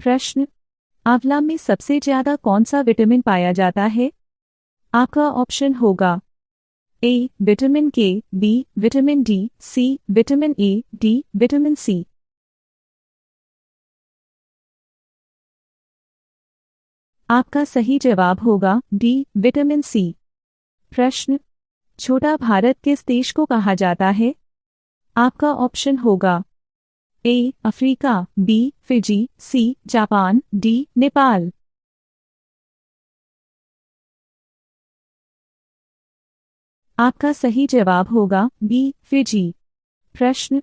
प्रश्न, आंवला में सबसे ज्यादा कौन सा विटामिन पाया जाता है? आपका ऑप्शन होगा A vitamin K, B vitamin D, C vitamin A, D vitamin C. आपका सही जवाब होगा डी विटामिन सी। प्रश्न, छोटा भारत किस देश को कहा जाता है? आपका ऑप्शन होगा A Africa, B Fiji, C Japan, D Nepal. आपका सही जवाब होगा बी फिजी। प्रश्न,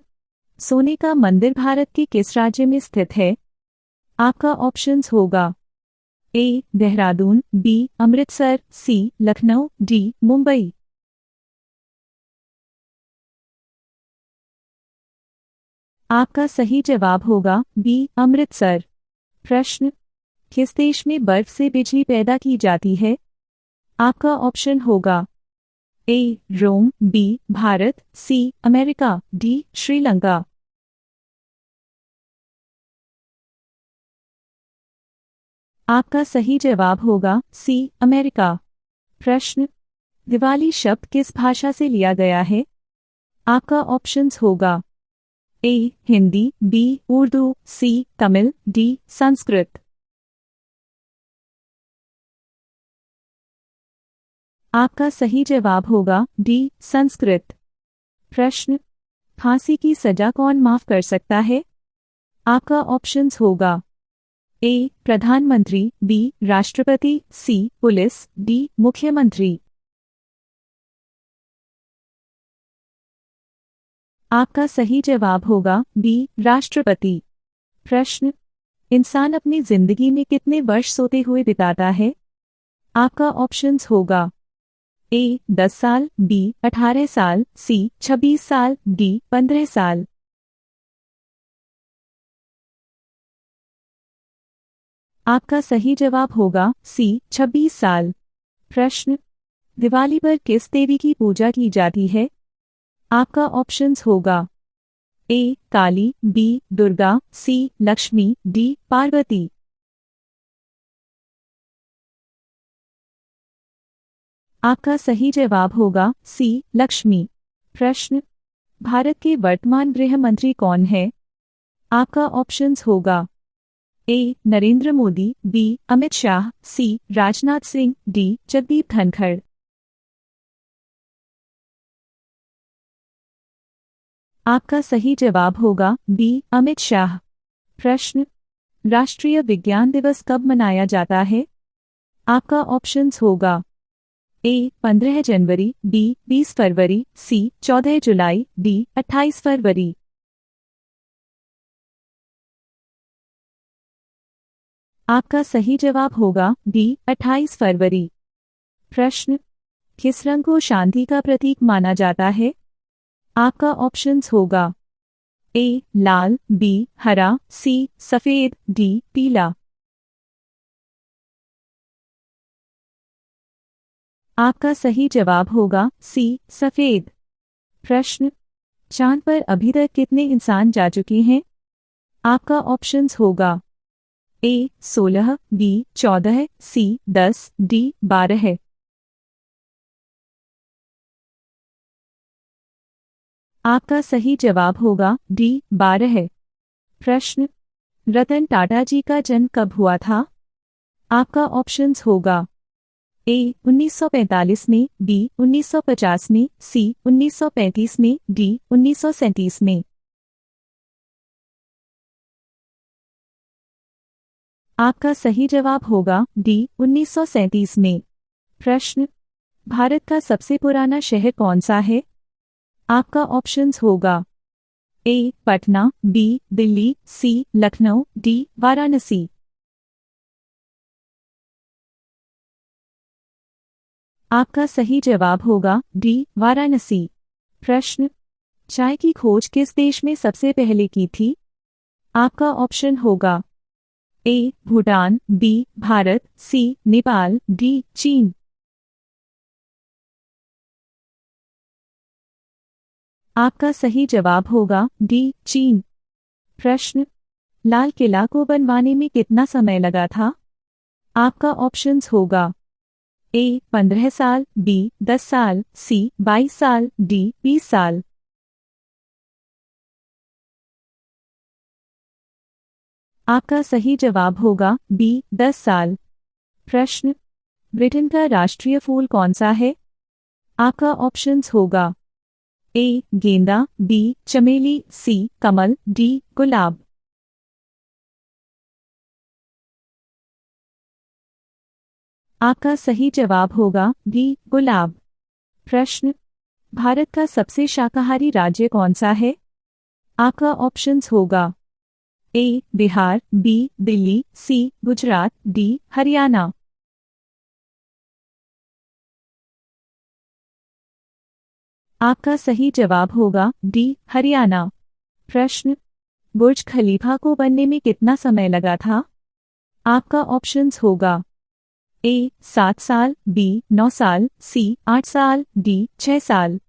सोने का मंदिर भारत के किस राज्य में स्थित है? आपका ऑप्शंस होगा ए देहरादून, बी अमृतसर, सी लखनऊ, डी मुंबई। आपका सही जवाब होगा बी अमृतसर। प्रश्न, किस देश में बर्फ से बिजली पैदा की जाती है? आपका ऑप्शन होगा A Rome, B Bharat, C America, D Sri Lanka. आपका सही जवाब होगा सी अमेरिका। प्रश्न, दिवाली शब्द किस भाषा से लिया गया है? आपका ऑप्शंस होगा ए हिंदी, बी उर्दू, सी तमिल, डी संस्कृत। आपका सही जवाब होगा डी संस्कृत। प्रश्न, फांसी की सजा कौन माफ कर सकता है? आपका ऑप्शंस होगा ए प्रधानमंत्री, बी राष्ट्रपति, सी पुलिस, डी मुख्यमंत्री। आपका सही जवाब होगा बी राष्ट्रपति। प्रश्न, इंसान अपनी जिंदगी में कितने वर्ष सोते हुए बिताता है? आपका ऑप्शंस होगा ए 10 साल, बी 18 साल, सी 26 साल, डी 15 साल। आपका सही जवाब होगा सी 26 साल। प्रश्न, दिवाली पर किस देवी की पूजा की जाती है? आपका ऑप्शंस होगा ए काली, बी दुर्गा, सी लक्ष्मी, डी पार्वती। आपका सही जवाब होगा सी लक्ष्मी। प्रश्न, भारत के वर्तमान गृह मंत्री कौन है? आपका ऑप्शंस होगा ए नरेंद्र मोदी, बी अमित शाह, सी राजनाथ सिंह, डी जगदीप धनखड़। आपका सही जवाब होगा बी अमित शाह। प्रश्न, राष्ट्रीय विज्ञान दिवस कब मनाया जाता है? आपका ऑप्शंस होगा ए 15 जनवरी, बी 20 फरवरी, सी 14 जुलाई, डी 28 फरवरी। आपका सही जवाब होगा डी 28 फरवरी। प्रश्न, किस रंग को शांति का प्रतीक माना जाता है? आपका ऑप्शंस होगा ए लाल, बी हरा, सी सफेद, डी पीला। आपका सही जवाब होगा सी सफेद। प्रश्न, चांद पर अभी तक कितने इंसान जा चुके हैं? आपका ऑप्शंस होगा ए 16, बी 14, सी 10, डी 12। आपका सही जवाब होगा डी 12। प्रश्न, रतन टाटा जी का जन्म कब हुआ था? आपका ऑप्शंस होगा ए 1945 में, बी 1950 में, सी 1935 में, डी 1937 में। आपका सही जवाब होगा डी 1937 में। प्रश्न, भारत का सबसे पुराना शहर कौन सा है? आपका ऑप्शंस होगा ए पटना, बी दिल्ली, सी लखनऊ, डी वाराणसी। आपका सही जवाब होगा डी वाराणसी। प्रश्न, चाय की खोज किस देश में सबसे पहले की थी? आपका ऑप्शन होगा ए भूटान, बी भारत, सी नेपाल, डी चीन। आपका सही जवाब होगा डी चीन। प्रश्न, लाल किला को बनवाने में कितना समय लगा था? आपका ऑप्शंस होगा ए 15 साल, बी 10 साल, सी 22 साल, डी 20 साल। आपका सही जवाब होगा बी 10 साल। प्रश्न, ब्रिटेन का राष्ट्रीय फूल कौन सा है? आपका ऑप्शंस होगा ए गेंदा, बी चमेली, सी कमल, डी गुलाब। आपका सही जवाब होगा बी गुलाब। प्रश्न, भारत का सबसे शाकाहारी राज्य कौन सा है? आपका ऑप्शंस होगा ए बिहार, बी दिल्ली, सी गुजरात, डी हरियाणा। आपका सही जवाब होगा डी हरियाणा। प्रश्न, बुर्ज खलीफा को बनने में कितना समय लगा था? आपका ऑप्शंस होगा ए 7 साल, बी 9 साल, सी 8 साल, डी 6 साल।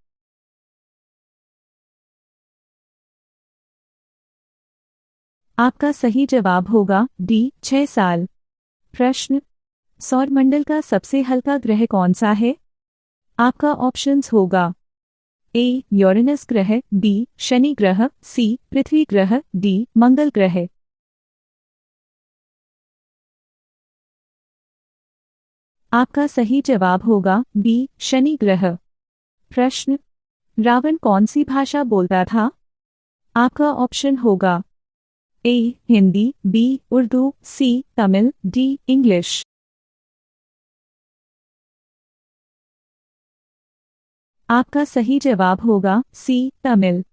आपका सही जवाब होगा डी 6 साल। प्रश्न, सौरमंडल का सबसे हल्का ग्रह कौन सा है? आपका ऑप्शंस होगा ए यूरेनस ग्रह, बी शनि ग्रह, सी पृथ्वी ग्रह, डी मंगल ग्रह। आपका सही जवाब होगा बी शनि ग्रह। प्रश्न, रावण कौन सी भाषा बोलता था? आपका ऑप्शन होगा ए हिंदी, बी उर्दू, सी तमिल, डी इंग्लिश। आपका सही जवाब होगा सी तमिल।